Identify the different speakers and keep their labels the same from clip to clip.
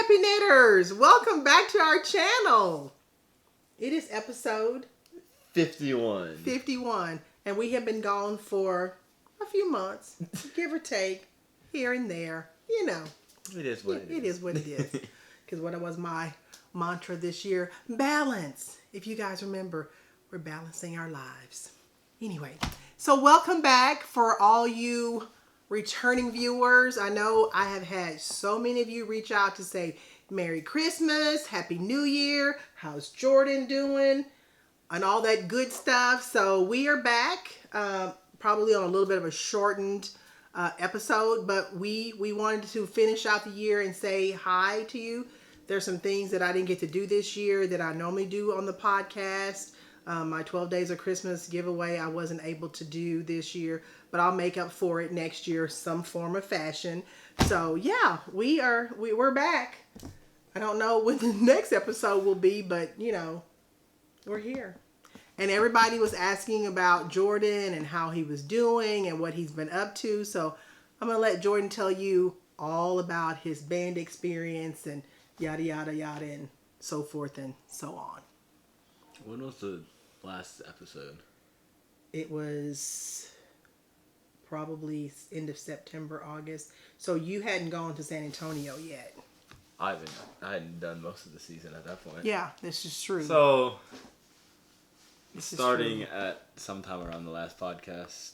Speaker 1: Happy Knitters! Welcome back to our channel. It is episode
Speaker 2: 51.
Speaker 1: And we have been gone for a few months, give or take, here and there. You know.
Speaker 2: It is what it is.
Speaker 1: It is what it is. Because what was my mantra this year? Balance. If you guys remember, we're balancing our lives. Anyway, so welcome back for all you returning viewers. I know I have had so many of you reach out to say Merry Christmas, Happy New Year, how's Jordan doing, and all that good stuff. So we are back, probably on a little bit of a shortened episode, but we wanted to finish out the year and say hi to you. There's some things that I didn't get to do this year that I normally do on the podcast. My 12 Days of Christmas giveaway I wasn't able to do this year, but I'll make up for it next year some form of fashion. So yeah, we're back. I don't know when the next episode will be, but you know, we're here. And everybody was asking about Jordan and how he was doing and what he's been up to. So I'm going to let Jordan tell you all about his band experience and yada, yada, yada, and so forth and so on.
Speaker 2: When was the last episode?
Speaker 1: It was probably end of September, August. So you hadn't gone to San Antonio yet.
Speaker 2: I hadn't done most of the season at that point.
Speaker 1: Yeah, this is true.
Speaker 2: So, starting at sometime around the last podcast.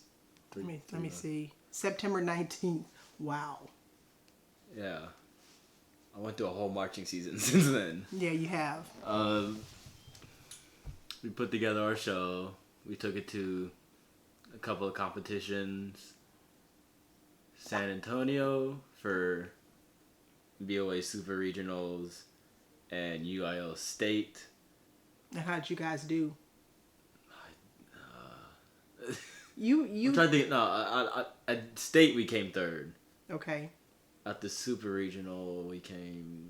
Speaker 1: Let me see. September 19th. Wow.
Speaker 2: Yeah. I went through a whole marching season since then.
Speaker 1: Yeah, you have.
Speaker 2: We put together our show. We took it to a couple of competitions. San Antonio for BOA Super Regionals and UIL State.
Speaker 1: And how'd you guys do?
Speaker 2: I'm trying to think. No, at State we came third.
Speaker 1: Okay.
Speaker 2: At the Super Regional we came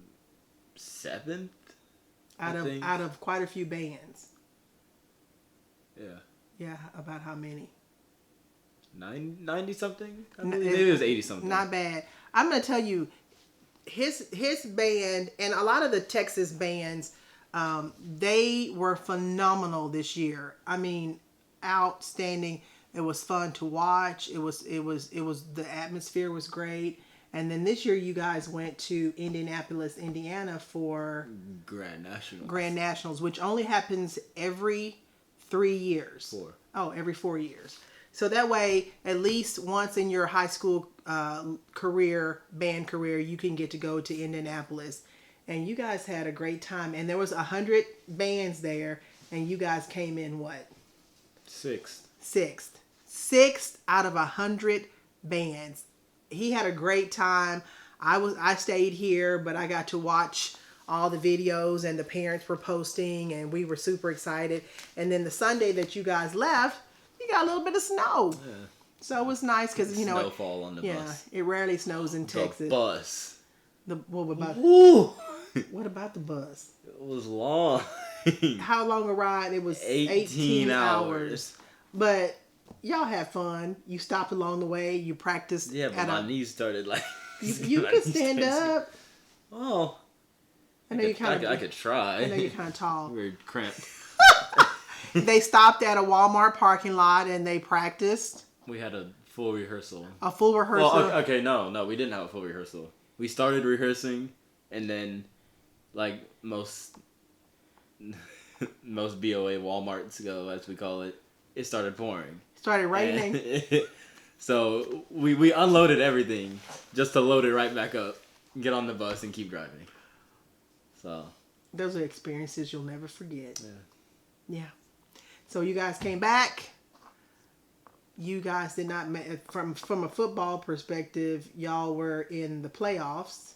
Speaker 2: 7th.
Speaker 1: Out of quite a few bands.
Speaker 2: Yeah.
Speaker 1: Yeah, about how many?
Speaker 2: 90 something? Maybe it was 80 something.
Speaker 1: Not bad. I'm going to tell you, his band and a lot of the Texas bands, they were phenomenal this year. I mean, outstanding. It was fun to watch. It was the atmosphere was great. And then this year you guys went to Indianapolis, Indiana for
Speaker 2: Grand
Speaker 1: Nationals, which only happens every 3 years.
Speaker 2: 4.
Speaker 1: Oh, every 4 years. So that way, at least once in your high school band career, you can get to go to Indianapolis. And you guys had a great time. And there was 100 bands there, and you guys came in what? Sixth out of 100 bands. He had a great time. I stayed here, but I got to watch all the videos and the parents were posting and we were super excited. And then the Sunday that you guys left, you got a little bit of snow. Yeah. So it was nice because, you know.
Speaker 2: Snowfall on the bus.
Speaker 1: Yeah, it rarely snows in Texas.
Speaker 2: The bus.
Speaker 1: What about the bus?
Speaker 2: It was long.
Speaker 1: How long a ride? It was
Speaker 2: 18 hours.
Speaker 1: But y'all had fun. You stopped along the way. You practiced.
Speaker 2: Yeah, but my knees started like.
Speaker 1: You could stand up.
Speaker 2: Oh. I could try.
Speaker 1: I know you're kind of tall.
Speaker 2: We're cramped.
Speaker 1: They stopped at a Walmart parking lot and they practiced.
Speaker 2: We had a full rehearsal.
Speaker 1: A full rehearsal?
Speaker 2: Well, okay, no, we didn't have a full rehearsal. We started rehearsing, and then, like most BOA Walmarts go, as we call it, it started pouring.
Speaker 1: Started raining.
Speaker 2: So we unloaded everything just to load it right back up, get on the bus, and keep driving. So
Speaker 1: those are experiences you'll never forget.
Speaker 2: Yeah.
Speaker 1: So you guys came back. You guys did not from a football perspective. Y'all were in the playoffs.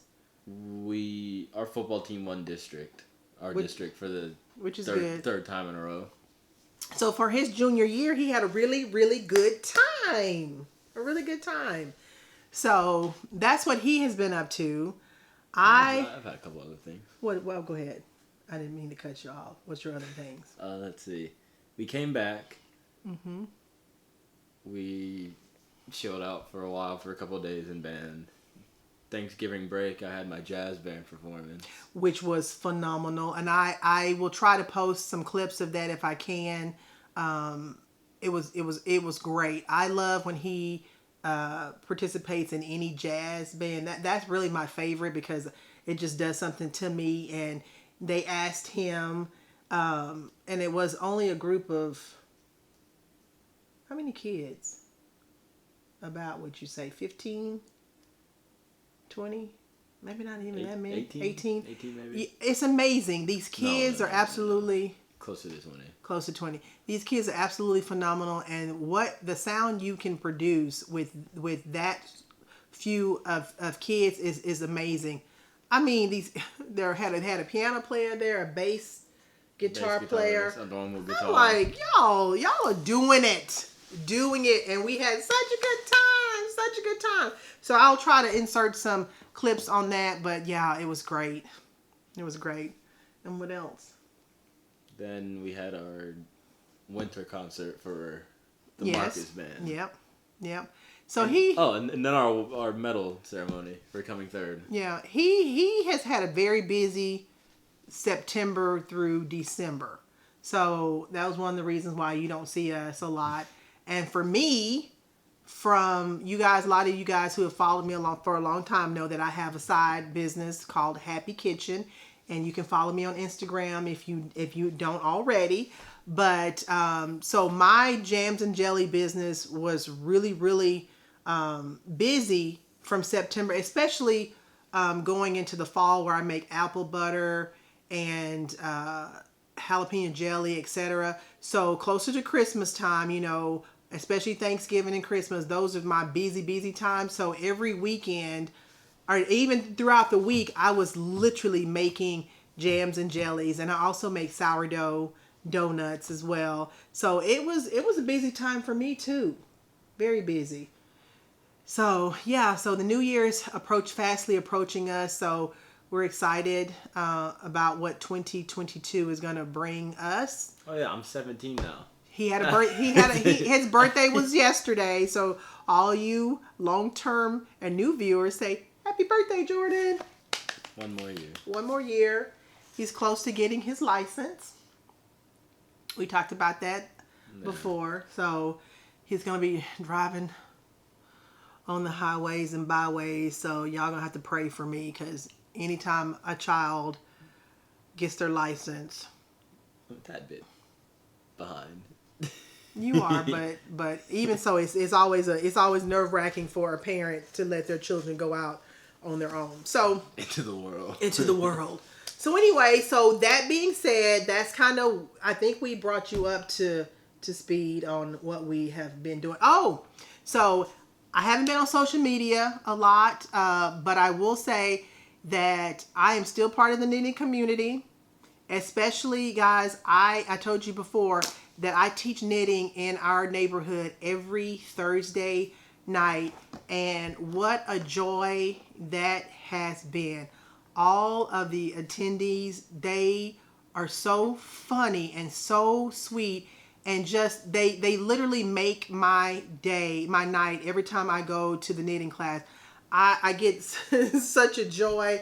Speaker 2: Our football team won district. District for the third time in a row.
Speaker 1: So for his junior year, he had a really, really good time. So that's what he has been up to. I've
Speaker 2: had a couple other things.
Speaker 1: Well, go ahead. I didn't mean to cut you off. What's your other things?
Speaker 2: Let's see. We came back.
Speaker 1: Mm-hmm.
Speaker 2: We chilled out for a while for a couple of days in band. Thanksgiving break, I had my jazz band performance,
Speaker 1: which was phenomenal. And I will try to post some clips of that if I can. It was great. I love when he participates in any jazz band. That's really my favorite because it just does something to me. And they asked him, and it was only a group of, how many kids? About, would you say, 15? 20? Maybe not even that many. 18 maybe. It's amazing. These kids are absolutely...
Speaker 2: Close to 20.
Speaker 1: Close to 20. These kids are absolutely phenomenal. And what the sound you can produce with that few of kids is amazing. I mean, they had a piano player there, a bass guitar player.
Speaker 2: A normal guitar.
Speaker 1: I'm like, y'all are doing it. And we had such a good time. So I'll try to insert some clips on that, but yeah, it was great. And what else?
Speaker 2: Then we had our winter concert for the Marcus band.
Speaker 1: Yep. So
Speaker 2: and then our medal ceremony for coming third.
Speaker 1: Yeah, he has had a very busy September through December. So that was one of the reasons why you don't see us a lot. And for me, from you guys, a lot of you guys who have followed me for a long time know that I have a side business called Happee Kitchen, and you can follow me on Instagram if you don't already. But so my jams and jelly business was really busy from September, especially going into the fall where I make apple butter and jalapeno jelly, etc. So closer to Christmas time, especially Thanksgiving and Christmas, those are my busy times. So every weekend, or even throughout the week, I was literally making jams and jellies, and I also make sourdough donuts as well. So it was a busy time for me too, very busy. So yeah, so the New Year's fastly approaching us. So we're excited about what 2022 is going to bring us.
Speaker 2: Oh yeah, I'm 17 now.
Speaker 1: His birthday was yesterday. So all you long-term and new viewers say, happy birthday, Jordan. One more year. He's close to getting his license. We talked about that before. So he's going to be driving on the highways and byways. So y'all going to have to pray for me, because anytime a child gets their license,
Speaker 2: I'm a tad bit behind.
Speaker 1: You are, but even so, it's always nerve-wracking for a parent to let their children go out on their own. So
Speaker 2: into the world.
Speaker 1: So anyway, so that being said, that's kind of, I think we brought you up to speed on what we have been doing. Oh, so I haven't been on social media a lot, but I will say that I am still part of the knitting community. Especially, guys, I told you before that I teach knitting in our neighborhood every Thursday night, and what a joy that has been. All of the attendees, they are so funny and so sweet, and just they literally make my day, my night every time I go to the knitting class. I get such a joy.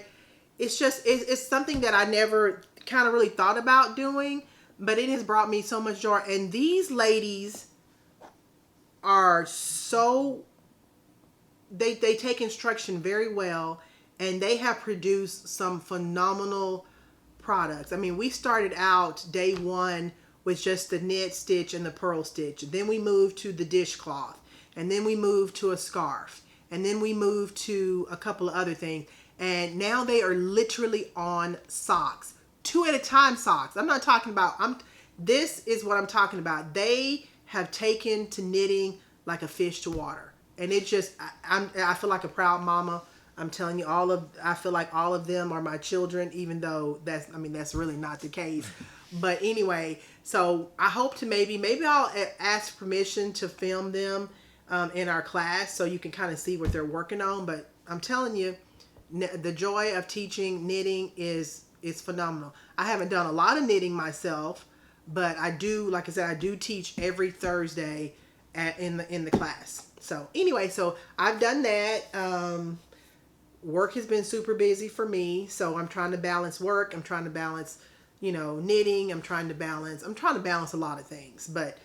Speaker 1: It's something that I never kind of really thought about doing, but it has brought me so much joy. And these ladies are so, they take instruction very well, and they have produced some phenomenal products. I mean, we started out day one with just the knit stitch and the purl stitch. Then we moved to the dishcloth, and then we moved to a scarf, and then we moved to a couple of other things. And now they are literally on socks. 2 at a time socks. I'm not talking about, this is what I'm talking about. They have taken to knitting like a fish to water. And it just, I feel like a proud mama. I'm telling you, I feel like all of them are my children, even though that's really not the case. But anyway, so I hope to maybe I'll ask permission to film them in our class so you can kind of see what they're working on. But I'm telling you, the joy of teaching knitting is phenomenal. I haven't done a lot of knitting myself, but I do, like I said, I do teach every Thursday in the class. So anyway, so I've done that. work has been super busy for me, so I'm trying to balance work. I'm trying to balance, knitting. I'm trying to balance a lot of things, but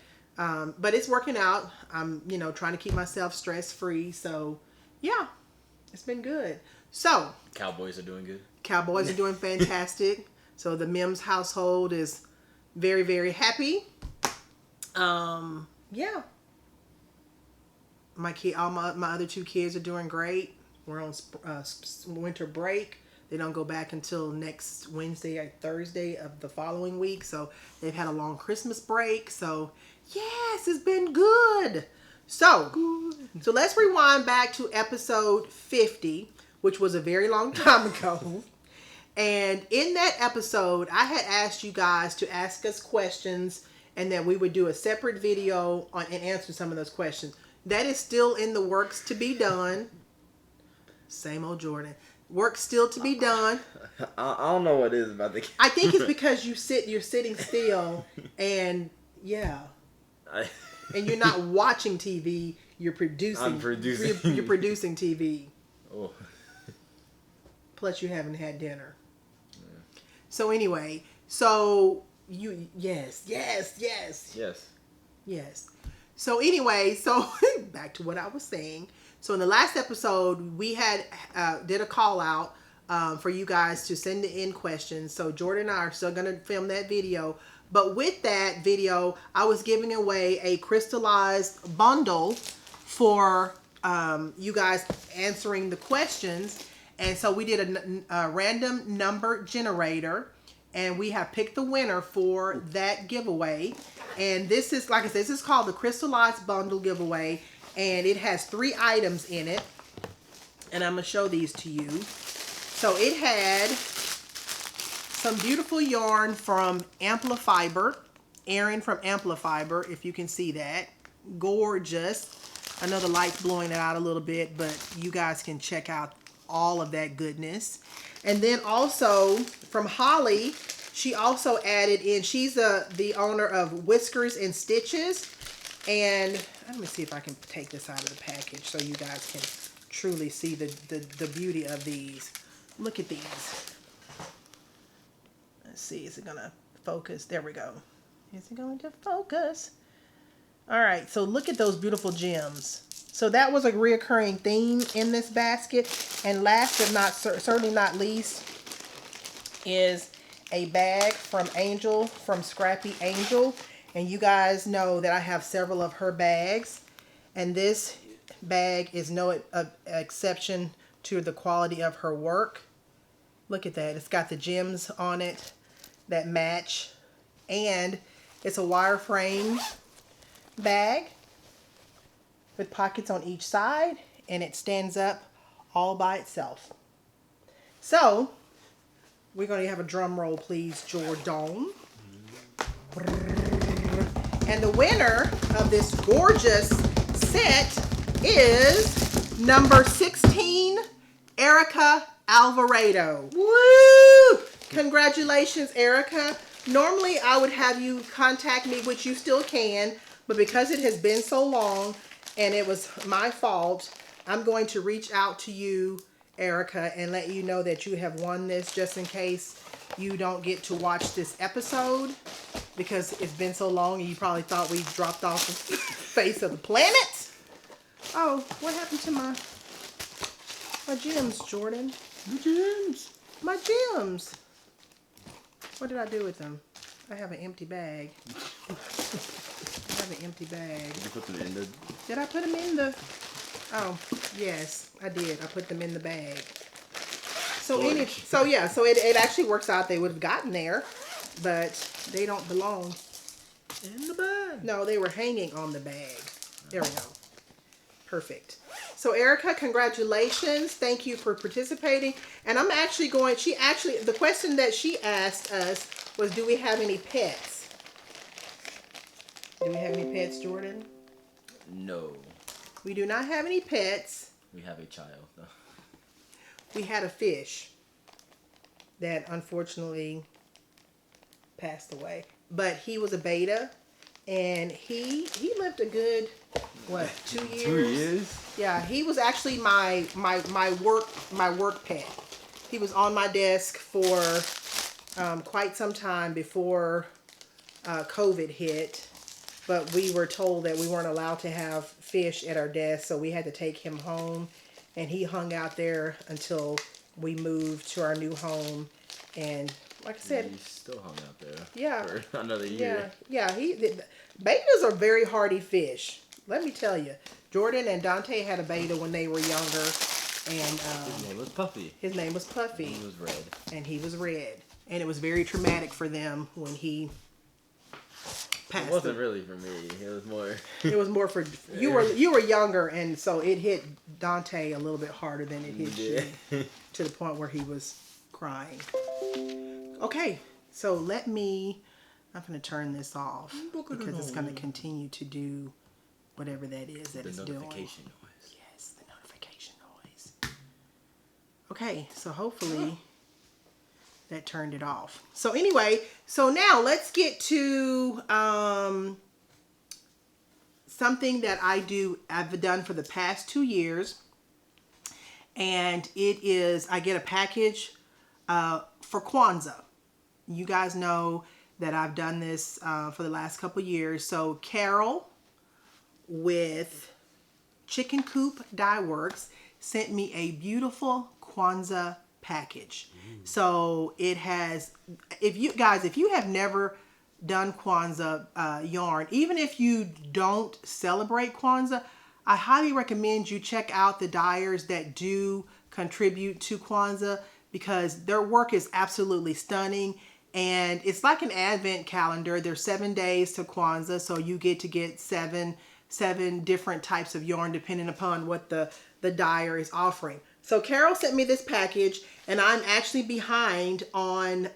Speaker 1: it's working out. I'm, trying to keep myself stress free. So yeah, it's been good. So
Speaker 2: Cowboys are doing good.
Speaker 1: Cowboys are doing fantastic. So the Mims household is very, very happy. Yeah. All my other two kids are doing great. We're on winter break. They don't go back until next Wednesday or Thursday of the following week. So they've had a long Christmas break. So yes, it's been good. So let's rewind back to episode 50, which was a very long time ago. And in that episode, I had asked you guys to ask us questions and that we would do a separate video on and answer some of those questions. That is still in the works to be done. Same old Jordan. Work still to be done.
Speaker 3: I don't know what it is about the.
Speaker 1: I think it's because you're sitting still, and yeah, and you're not watching TV. You're producing.
Speaker 3: I'm producing.
Speaker 1: You're producing TV.
Speaker 3: Oh.
Speaker 1: Plus, you haven't had dinner.
Speaker 3: Yeah.
Speaker 1: So anyway, yes. So anyway, back to what I was saying. So in the last episode, we had did a call out for you guys to send in questions. So Jordan and I are still going to film that video. But with that video, I was giving away a crystallized bundle for you guys answering the questions. And so we did a random number generator. And we have picked the winner for that giveaway. And this is, like I said, this is called the Crystallized Bundle Giveaway. And it has 3 items in it. And I'm going to show these to you. So it had some beautiful yarn from Amplifiber. Erin from Amplifiber, if you can see that. Gorgeous. I know the light's blowing it out a little bit, but you guys can check out all of that goodness. And then also from Holly, she also added in, she's the owner of Whiskersandstitches. And let me see if I can take this out of the package so you guys can truly see the beauty of these. Look at these. Let's see, is it going to focus? There we go. Is it going to focus? All right, so look at those beautiful gems. So that was a reoccurring theme in this basket. And last but not certainly not least is a bag from Angel, from Scrappy Angel. And you guys know that I have several of her bags. And this bag is no exception to the quality of her work. Look at that. It's got the gems on it that match. And it's a wireframe bag with pockets on each side. And it stands up all by itself. So, we're going to have a drum roll, please, Jordan. And the winner of this gorgeous set is number 16, Erica Alvarado. Woo! Congratulations, Erica. Normally, I would have you contact me, which you still can, but because it has been so long and it was my fault, I'm going to reach out to you, Erica, and let you know that you have won this just in case you don't get to watch this episode because it's been so long and you probably thought we dropped off the face of the planet. Oh, what happened to my gems, Jordan? My gems. What did I do with them? I have an empty bag. Did
Speaker 3: you put them in the...
Speaker 1: Did I put them in the... Oh, yes, I did. I put them in the bag. So it actually works out. They would have gotten there, but they don't belong in the bag. No, they were hanging on the bag. There we go. Perfect. So Erica, congratulations. Thank you for participating. And I'm actually going, the question that she asked us was, do we have any pets? Do we have any pets, Jordan?
Speaker 2: No.
Speaker 1: We do not have any pets.
Speaker 2: We have a child, though.
Speaker 1: We had a fish that unfortunately passed away. But he was a beta, and he lived a good what, 2 years?
Speaker 2: 2 years?
Speaker 1: Yeah, he was actually my work pet. He was on my desk for quite some time before COVID hit, but we were told that we weren't allowed to have fish at our desk, so we had to take him home, and he hung out there until we moved to our new home. And like I said,
Speaker 2: He still hung out there.
Speaker 1: Yeah.
Speaker 2: For another year.
Speaker 1: Yeah. Betas are very hardy fish. Let me tell you, Jordan and Dante had a beta when they were younger, and
Speaker 2: His name was Puffy.
Speaker 1: his name was Puffy.
Speaker 2: He was red.
Speaker 1: And he was red, and it was very traumatic for them when he passed.
Speaker 2: It wasn't really for me. It was more.
Speaker 1: It was more for you were younger, and so it hit Dante a little bit harder than it hit you, to the point where he was crying. Okay, so I'm going to turn this off because it's going to continue to do whatever that is that it's doing.
Speaker 2: Notification noise.
Speaker 1: Yes, the notification noise. Okay, so hopefully that turned it off. So anyway, so now let's get to something that I've done for the past 2 years. And it is, I get a package for Kwanzaa. You guys know that I've done this for the last couple years. So Carol with ChickenCoop Dyeworks sent me a beautiful Kwanzaa package. So it has, if you have never done Kwanzaa yarn, even if you don't celebrate Kwanzaa, I highly recommend you check out the dyers that do contribute to Kwanzaa, because their work is absolutely stunning. And it's like an advent calendar. There's 7 days to Kwanzaa, so you get to get seven different types of yarn depending upon what the dyer is offering. So Carol sent me this package, and I'm actually behind on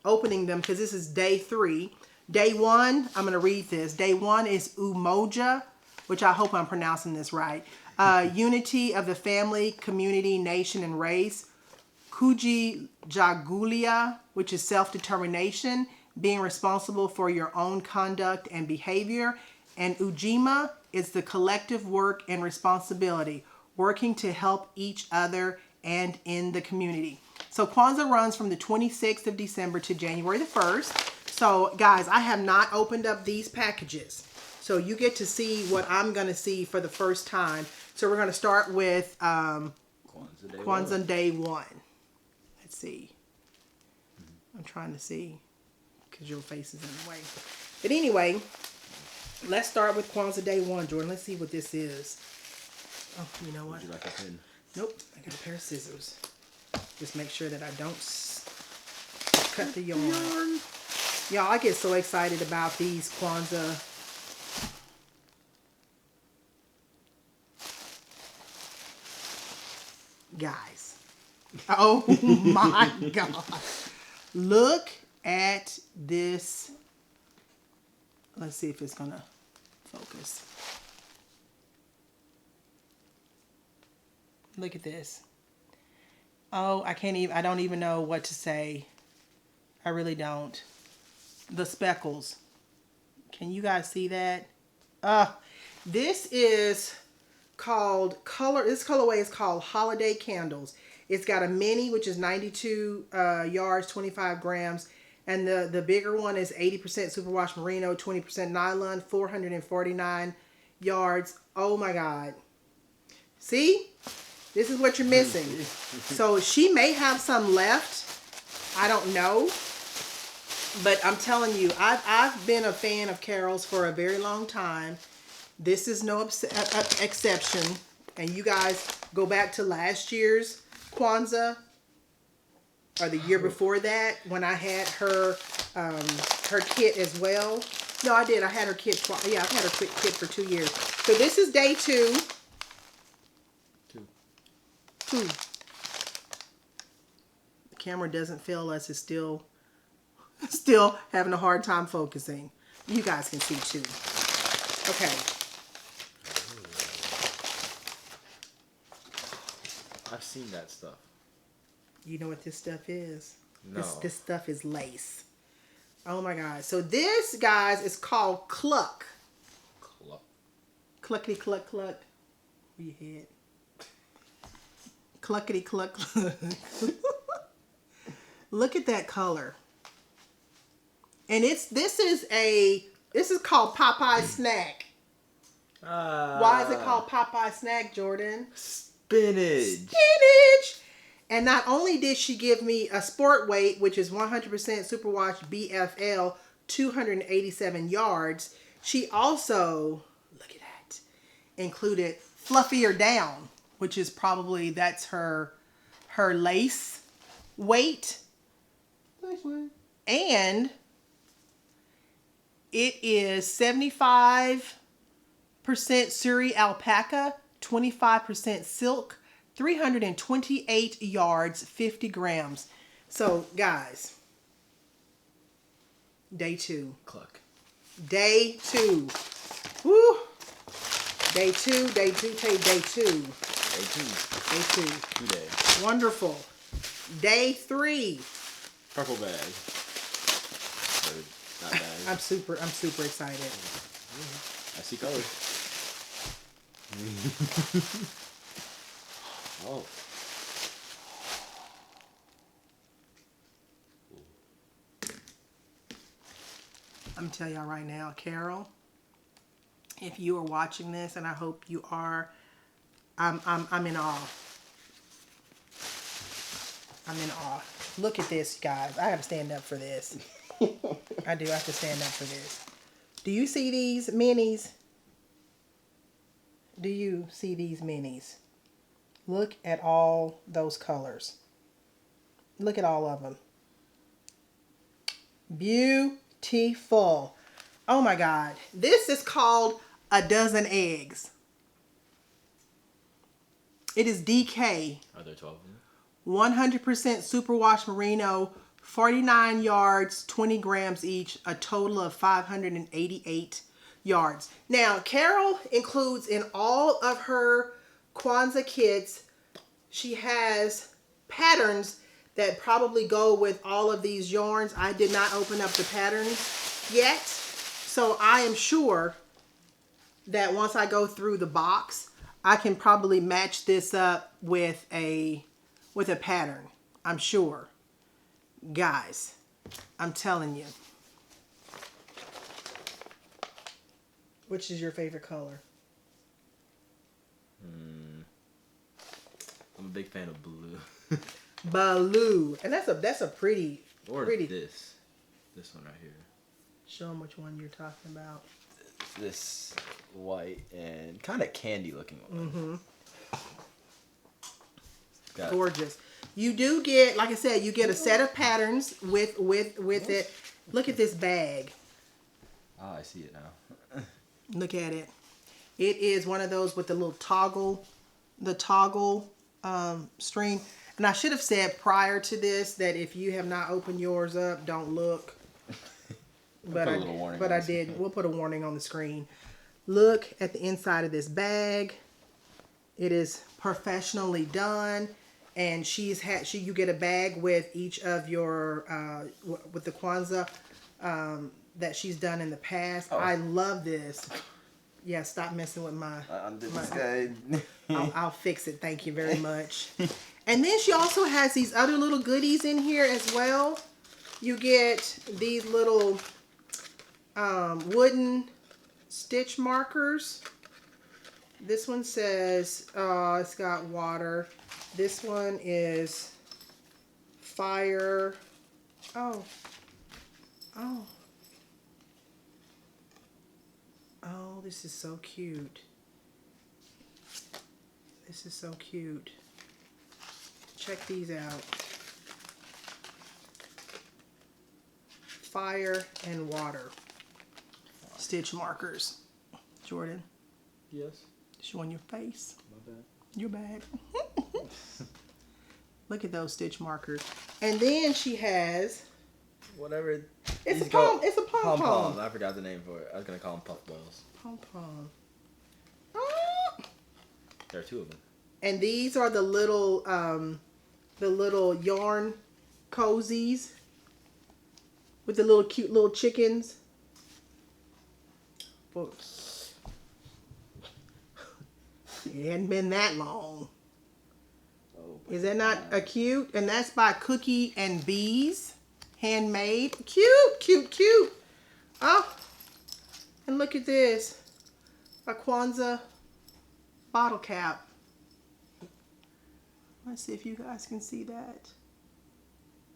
Speaker 1: opening them because this is day 3. Day 1, I'm going to read this. Day 1 is Umoja, which I hope I'm pronouncing this right. Unity of the family, community, nation, and race. Kuji Jagulia, which is self-determination, being responsible for your own conduct and behavior. And Ujima is the collective work and responsibility, working to help each other and in the community. So Kwanzaa runs from the 26th of December to January the 1st. So guys, I have not opened up these packages. So you get to see what I'm going to see for the first time. So we're going to start with Kwanzaa Day 1. Let's see. I'm trying to see because your face is in the way. But anyway, let's start with Kwanzaa Day 1, Jordan. Let's see what this is. Oh, you know what?
Speaker 2: Would you like a pen?
Speaker 1: Nope. I got a pair of scissors. Just make sure that I don't cut the yarn. Y'all, I get so excited about these Kwanzaa. Guys. Oh my God. Look at this. Let's see if it's going to focus. Look at this. Oh, I don't even know what to say. I really don't. The speckles. Can you guys see that? This is called this colorway is called Holiday Candles. It's got a mini, which is 92 yards, 25 grams. And the bigger one is 80% superwash merino, 20% nylon, 449 yards. Oh my God. See? This is what you're missing. So she may have some left. I don't know. But I'm telling you, I've been a fan of Carol's for a very long time. This is no exception. And you guys go back to last year's Kwanzaa or the year before that when I had her kit as well. No, I did. I had her kit twice. Yeah, I've had her kit for 2 years. So this is day 2. 2. The camera doesn't fail us. It's still having a hard time focusing. You guys can see too. Okay.
Speaker 3: I've seen that stuff.
Speaker 1: You know what this stuff is?
Speaker 3: No.
Speaker 1: This stuff is lace. Oh my God. So this, guys, is called Cluck. Cluckety cluck cluck. Where your head? Cluckety cluck cluck. Look at that color. And this is called Popeye Snack. Why is it called Popeye Snack, Jordan?
Speaker 3: Spinach.
Speaker 1: Spinach! And not only did she give me a sport weight, which is 100% superwash BFL, 287 yards, she also, look at that, included Fluffier Down, which is probably, that's her lace weight. And it is 75% Suri alpaca, 25% silk, 328 yards, 50 grams. So, guys, day 2.
Speaker 3: Cluck.
Speaker 1: Day 2. Woo! Day 2, day 2, day 2.
Speaker 3: Day 2.
Speaker 1: Day 2.
Speaker 3: 2 days.
Speaker 1: Wonderful. Day 3.
Speaker 3: Purple bag. Or not bag.
Speaker 1: I'm super excited.
Speaker 3: I see colors. Oh.
Speaker 1: I'm gonna tell y'all right now, Carol, if you are watching this, and I hope you are, I'm in awe. I'm in awe. Look at this, guys. I have to stand up for this. I do have to stand up for this. Do you see these minis? Do you see these minis? Look at all those colors. Look at all of them. Beautiful. Oh my God. This is called a dozen eggs. It is DK.
Speaker 3: Are there 12 of them?
Speaker 1: 100% superwash merino, 49 yards, 20 grams each, a total of 588 yards. Now, Carol includes in all of her Kwanzaa kits, she has patterns that probably go with all of these yarns. I did not open up the patterns yet, so I am sure that once I go through the box, I can probably match this up with a pattern. I'm sure. Guys, I'm telling you. Which is your favorite color?
Speaker 3: I'm a big fan of blue.
Speaker 1: Blue. And that's a pretty.
Speaker 3: Or
Speaker 1: pretty.
Speaker 3: this one right here.
Speaker 1: Show them which one you're talking about.
Speaker 3: This white and kind of candy looking one.
Speaker 1: Mm-hmm. Gorgeous. You do get, like I said, you get a set of patterns with it. Look at this bag.
Speaker 3: Oh, I see it now.
Speaker 1: Look at it. It is one of those with the little toggle, string. And I should have said prior to this that if you have not opened yours up, don't look. But I did. We'll put a warning on the screen. Look at the inside of this bag. It is professionally done, and you get a bag with each of your with the Kwanzaa that she's done in the past. Oh. I love this. Yeah, stop messing with my. I'll fix it. Thank you very much. And then she also has these other little goodies in here as well. You get these little wooden stitch markers. This one says it's got water. This one is fire. Oh, this is so cute. This is so cute. Check these out. Fire and water stitch markers. Jordan.
Speaker 3: Yes.
Speaker 1: Showing your face.
Speaker 3: My bad.
Speaker 1: Your bad. Look at those stitch markers. And then she has
Speaker 3: whatever.
Speaker 1: It's a pom. It's a pom pom.
Speaker 3: I forgot the name for it. I was gonna call them puff balls.
Speaker 1: Pom pom.
Speaker 3: There are 2 of them.
Speaker 1: And these are the little yarn cozies with the little cute little chickens. It hadn't been that long.
Speaker 3: Oh,
Speaker 1: Is that not a cute? And that's by Cookie and Bees. Handmade. Cute, cute, cute. Oh, and look at this. A Kwanzaa bottle cap. Let's see if you guys can see that.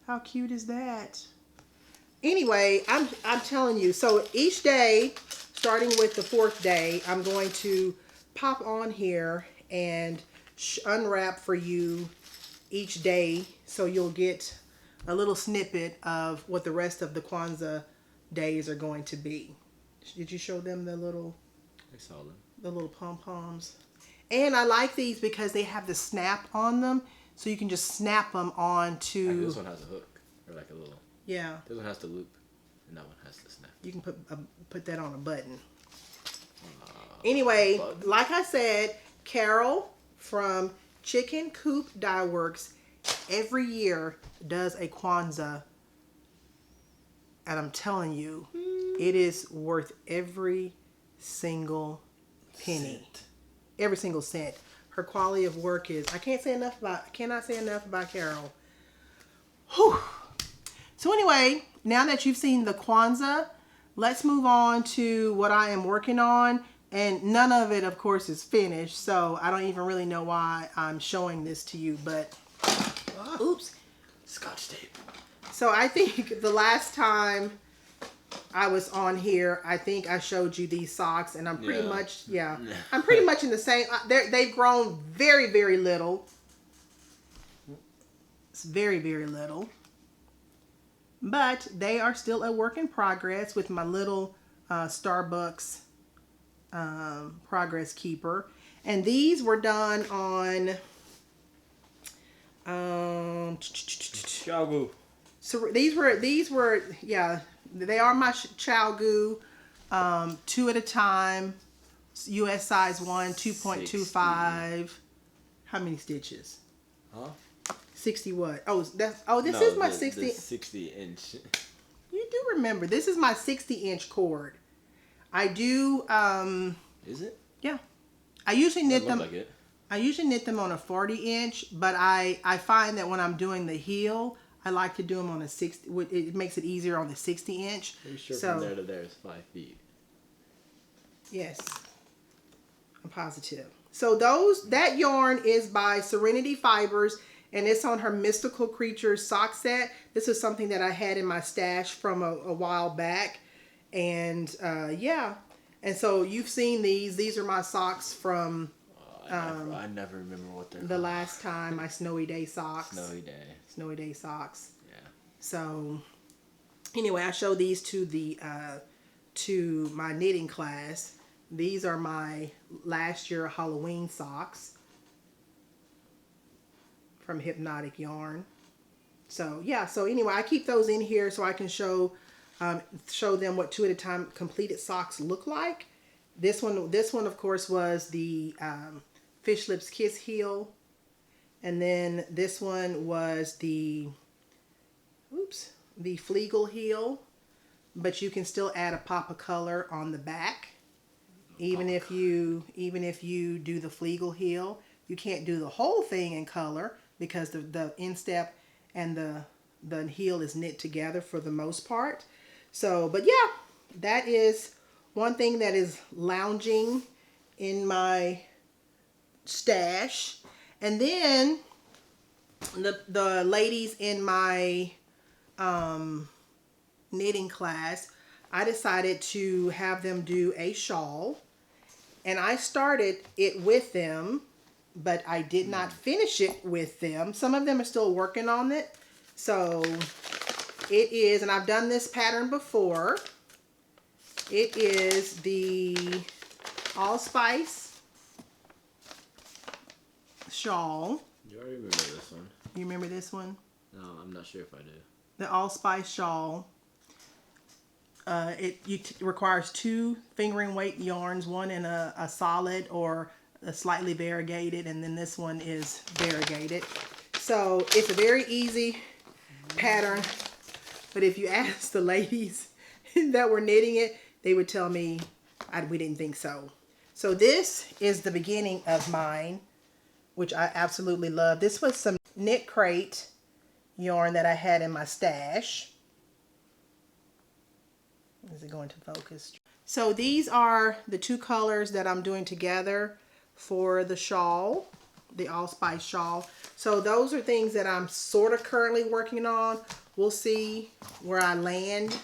Speaker 1: How cute is that? Anyway, I'm telling you. So each day, starting with the 4th day, I'm going to pop on here and unwrap for you each day, so you'll get a little snippet of what the rest of the Kwanzaa days are going to be. Did you show them the little?
Speaker 2: I saw them.
Speaker 1: The little pom-poms. And I like these because they have the snap on them, so you can just snap them onto.
Speaker 2: Actually, this one has a hook, or like a little.
Speaker 1: Yeah.
Speaker 2: This one has the loop, and that one has the snap.
Speaker 1: You can put that on a button. Anyway, like I said, Carol from ChickenCoop Dyeworks every year does a Kwanzaa, and I'm telling you, it is worth every single penny, every single cent. Her quality of work is, I cannot say enough about Carol. Whew. So anyway, now that you've seen the Kwanzaa, let's move on to what I am working on. And none of it, of course, is finished, so I don't even really know why I'm showing this to you, but oops,
Speaker 2: Scotch tape.
Speaker 1: So I think the last time I was on here, I think I showed you these socks, and I'm pretty much, I'm pretty much in the same, they've grown very, very little. It's very, very little. But they are still a work in progress with my little Starbucks progress keeper. And these were done on
Speaker 3: Chagu.
Speaker 1: so these were they are my Chagu 2 at a time, US size 1, 2.25. How many stitches?
Speaker 3: Huh?
Speaker 1: 60 what? This is my 60.
Speaker 3: The 60-inch.
Speaker 1: You do remember, this is my 60-inch cord. I do
Speaker 3: Is it?
Speaker 1: yeah. I usually knit them.
Speaker 2: Like it.
Speaker 1: I usually knit them on a 40-inch, but I find that when I'm doing the heel, I like to do them on a 60. It makes it easier on the 60-inch.
Speaker 2: Are you sure from there to there is 5 feet?
Speaker 1: Yes, I'm positive. So that yarn is by Serenity Fibers, and it's on her Mystical Creatures Sockset. This is something that I had in my stash from a while back, and yeah. And so you've seen these. These are my socks from.
Speaker 3: I never remember what they're
Speaker 1: the last time, my Snowy Day socks.
Speaker 3: Snowy Day
Speaker 1: socks.
Speaker 2: Yeah.
Speaker 1: So anyway, I show these to my knitting class. These are my last year Halloween socks from Hypnotic yarn. So yeah, so anyway, I keep those in here so I can show them what 2 at a time completed socks look like. This one of course was the Fish Lips Kiss heel, and then this one was the Fleagle heel, but you can still add a pop of color on the back. Even if you do the Fleagle heel, you can't do the whole thing in color because the instep and the heel is knit together for the most part. So, but yeah, that is one thing that is lounging in my stash. And then the ladies in my knitting class, I decided to have them do a shawl, and I started it with them, but I did not finish it with them. Some of them are still working on it. So it is, and I've done this pattern before. It is the Allspice Shawl.
Speaker 2: You already remember this one.
Speaker 1: You remember this one?
Speaker 2: No, I'm not sure if I do.
Speaker 1: The Allspice Shawl. It requires 2 fingering weight yarns, one in a solid or a slightly variegated, and then this one is variegated. So it's a very easy pattern, but if you ask the ladies that were knitting it, they would tell me we didn't think so. So this is the beginning of mine, which I absolutely love. This was some Knit Crate yarn that I had in my stash. Is it going to focus? So these are the two colors that I'm doing together for the shawl, the Allspice Shawl. So those are things that I'm sort of currently working on. We'll see where I land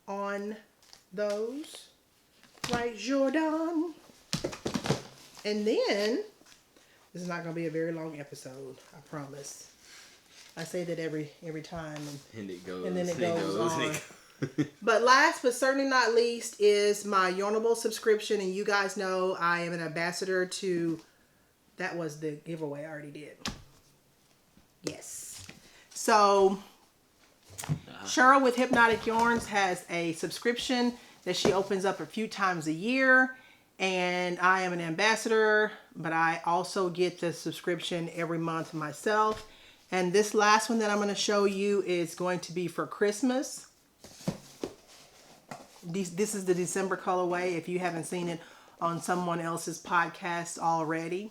Speaker 1: on those. Right, Jordan? And then, this is not going to be a very long episode, I promise. I say that every time.
Speaker 2: And it goes.
Speaker 1: And then it goes on.
Speaker 2: Goes.
Speaker 1: But last but certainly not least is my Yarnable subscription. And you guys know I am an ambassador to... That was the giveaway I already did. Yes. So, Cheryl with Hypnotic Yarns has a subscription that she opens up a few times a year. And I am an ambassador, but I also get the subscription every month myself. And this last one that I'm going to show you is going to be for Christmas. This is the December colorway, if you haven't seen it on someone else's podcast already.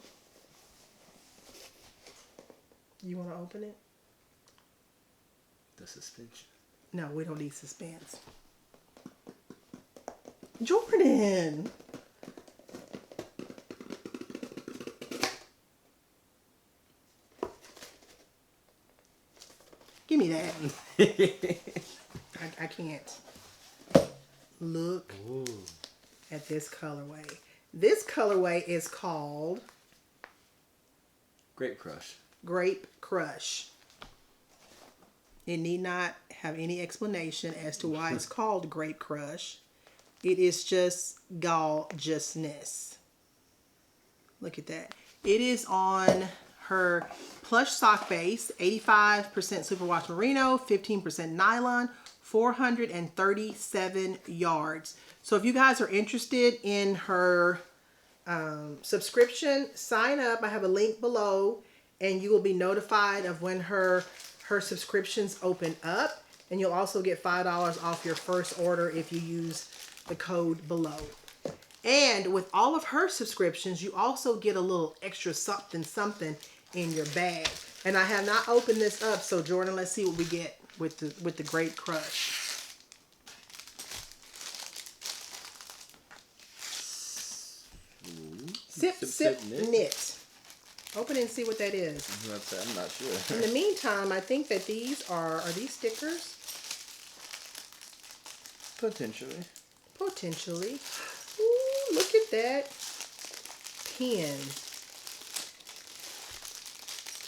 Speaker 1: You want to open it?
Speaker 2: The suspension.
Speaker 1: No, we don't need suspense. Jordan! Give me that. I can't. Look at this colorway. This colorway is called
Speaker 2: Grape Crush.
Speaker 1: Grape Crush. It need not have any explanation as to why it's called Grape Crush. It is just gorgeousness. Look at that. It is on her plush sock base, 85% superwash merino, 15% nylon, 437 yards. So if you guys are interested in her subscription, sign up. I have a link below and you will be notified of when her subscriptions open up. And you'll also get $5 off your first order if you use the code below. And with all of her subscriptions, you also get a little extra something in your bag. And I have not opened this up, so Jordan, let's see what we get with the Grape Crush. Sip, knit. Open it and see what that is.
Speaker 3: I'm not sure.
Speaker 1: In the meantime, I think that these are these stickers?
Speaker 3: Potentially.
Speaker 1: Potentially. Ooh, look at that pen.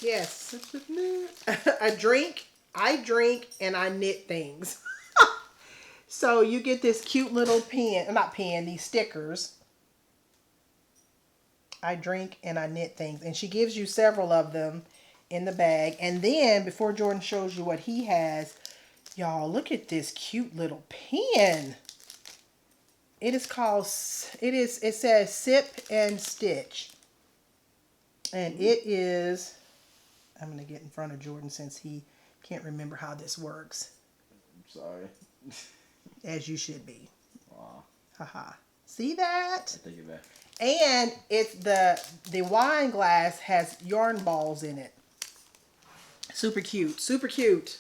Speaker 1: Yes. I drink, and I knit things. So you get this cute little pen, not pen, these stickers. I drink and I knit things. And she gives you several of them in the bag. And then, before Jordan shows you what he has, y'all, look at this cute little pen. It is called, it says Sip and Stitch. And it is, I'm going to get in front of Jordan since he can't remember how this works.
Speaker 3: I'm sorry.
Speaker 1: As you should be.
Speaker 3: Wow.
Speaker 1: Haha. See that?
Speaker 3: I take it back.
Speaker 1: And it's the wine glass has yarn balls in it. Super cute. Super cute.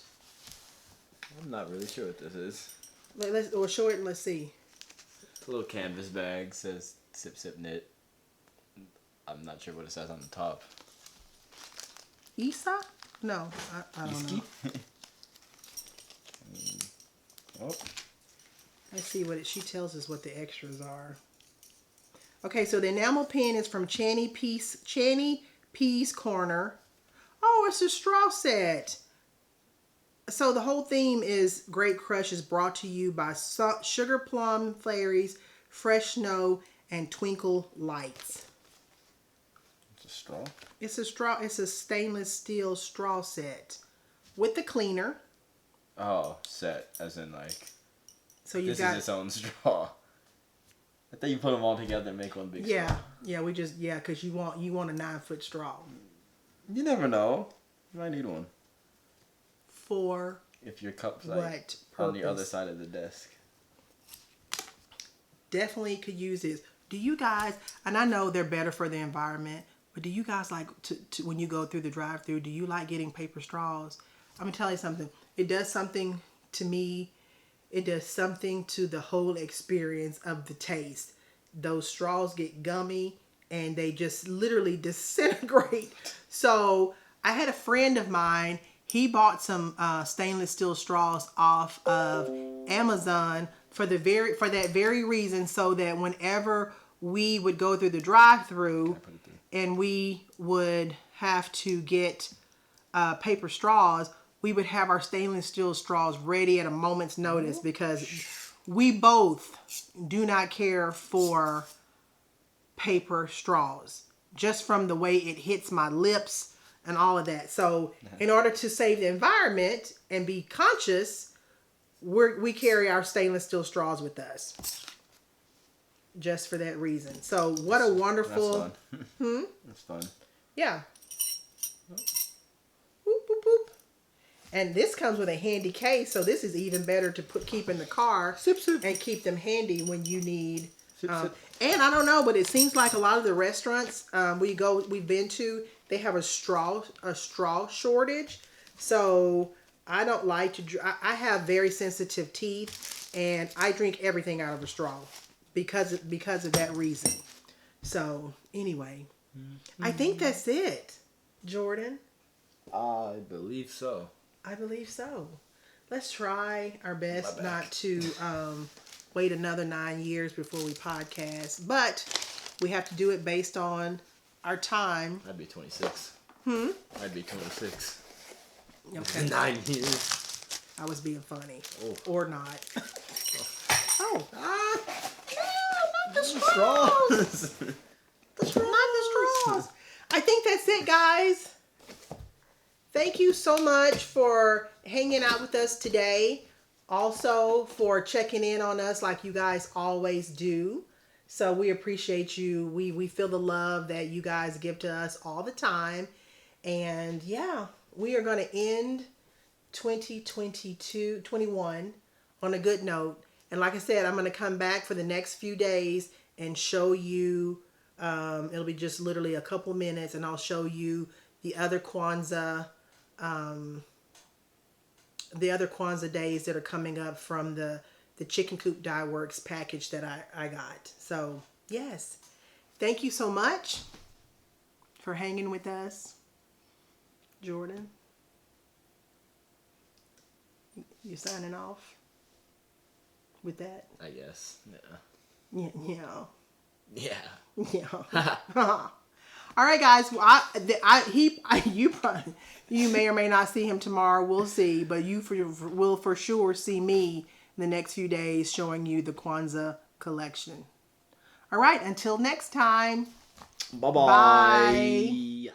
Speaker 3: I'm not really sure what this is.
Speaker 1: We'll show it and let's see.
Speaker 2: It's a little canvas bag. Says Sip Sip Knit. I'm not sure what it says on the top.
Speaker 1: Isa? No, I don't know.
Speaker 3: Oh.
Speaker 1: Let's see what she tells us what the extras are. Okay, so the enamel pen is from Channy Pea's Corner. Oh, it's a straw set. So the whole theme is Grape Crush is brought to you by Sugar Plum Fairies, Fresh Snow, and Twinkle Lights.
Speaker 3: It's a straw?
Speaker 1: It's a straw. It's a stainless steel straw set with the cleaner.
Speaker 3: Oh, set, as in like,
Speaker 1: so you
Speaker 3: this is its own straw. I think you put them all together and make one big straw.
Speaker 1: Yeah, because you want a 9-foot straw.
Speaker 3: You never know. You might need one.
Speaker 1: For
Speaker 3: if your cup's
Speaker 1: what
Speaker 3: like
Speaker 1: purpose?
Speaker 3: on the other side of the desk.
Speaker 1: Definitely could use this. Do you guys, and I know they're better for the environment, but do you guys like to when you go through the drive-thru, do you like getting paper straws? I'm going to tell you something. It does something to me. It does something to the whole experience of the taste. Those straws get gummy and they just literally disintegrate. So I had a friend of mine, he bought some stainless steel straws off of Amazon for that very reason, so that whenever we would go through the drive-thru and we would have to get paper straws, we would have our stainless steel straws ready at a moment's notice, because we both do not care for paper straws, just from the way it hits my lips and all of that. So in order to save the environment and be conscious, we carry our stainless steel straws with us, just for that reason. So what a wonderful...
Speaker 3: That's fun. That's fun.
Speaker 1: Yeah. Boop, boop, boop. And this comes with a handy case, so this is even better to keep in the car and keep them handy when you need. And I don't know, but it seems like a lot of the restaurants we've been to, they have a straw shortage. So I don't like to. I have very sensitive teeth, and I drink everything out of a straw because of that reason. So anyway, I think that's it, Jordan.
Speaker 3: I believe so.
Speaker 1: I believe so. Let's try our best not to wait another 9 years before we podcast, but we have to do it based on our time.
Speaker 3: I'd be 26. I'd be 26.
Speaker 1: Okay.
Speaker 3: 9 years.
Speaker 1: I was being funny.
Speaker 3: Oh.
Speaker 1: Or not. Oh. No, not the straws.
Speaker 3: Straws.
Speaker 1: Not the straws. I think that's it, guys. Thank you so much for hanging out with us today. Also for checking in on us like you guys always do. So we appreciate you. We feel the love that you guys give to us all the time. And yeah, we are going to end 2021 on a good note. And like I said, I'm going to come back for the next few days and show you, it'll be just literally a couple minutes, and I'll show you the other Kwanzaa days that are coming up from the ChickenCoop Dyeworks package that I got. So yes, thank you so much for hanging with us, Jordan. You signing off with that?
Speaker 3: I guess.
Speaker 1: Yeah.
Speaker 3: Yeah.
Speaker 1: All right, guys. Well, you may or may not see him tomorrow. We'll see, but you will for sure see me in the next few days showing you the Kwanzaa collection. All right. Until next time.
Speaker 3: Bye-bye.
Speaker 1: Bye.